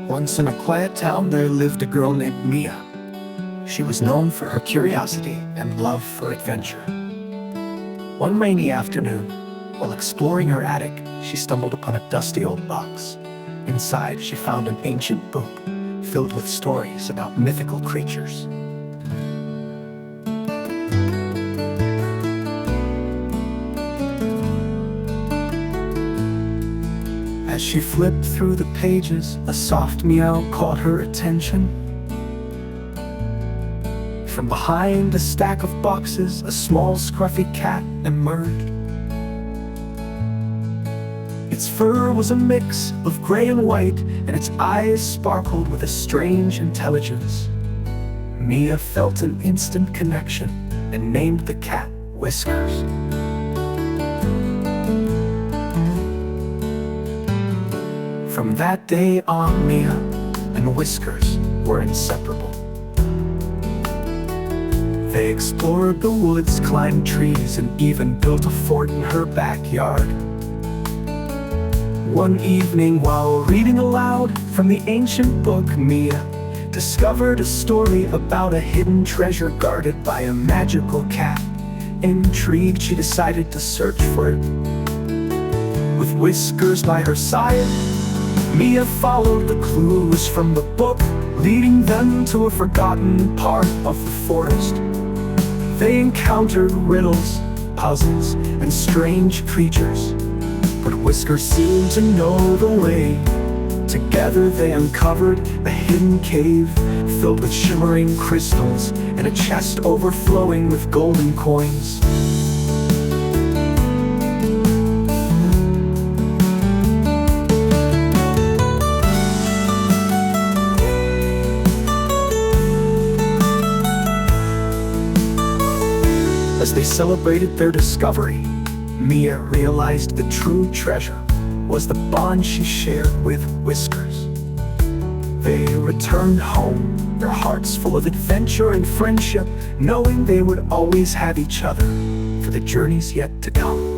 Once in a quiet town there lived a girl named Mia. She was known for her curiosity and love for adventure. One rainy afternoon, while exploring her attic, she stumbled upon a dusty old box. Inside, she found an ancient book filled with stories about mythical creatures. As she flipped through the pages, a soft meow caught her attention. From behind a stack of boxes, a small scruffy cat emerged. Its fur was a mix of gray and white, and its eyes sparkled with a strange intelligence. Mia felt an instant connection and named the cat Whiskers. From that day on, Mia and Whiskers were inseparable. They explored the woods, climbed trees, and even built a fort in her backyard. One evening, while reading aloud from the ancient book, Mia discovered a story about a hidden treasure guarded by a magical cat. Intrigued, she decided to search for it. With Whiskers by her side, Mia followed the clues from the book, leading them to a forgotten part of the forest. They encountered riddles, puzzles, and strange creatures, but Whiskers seemed to know the way. Together they uncovered a hidden cave filled with shimmering crystals and a chest overflowing with golden coins. As they celebrated their discovery, Mia realized the true treasure was the bond she shared with Whiskers. They returned home, their hearts full of adventure and friendship, knowing they would always have each other for the journeys yet to come.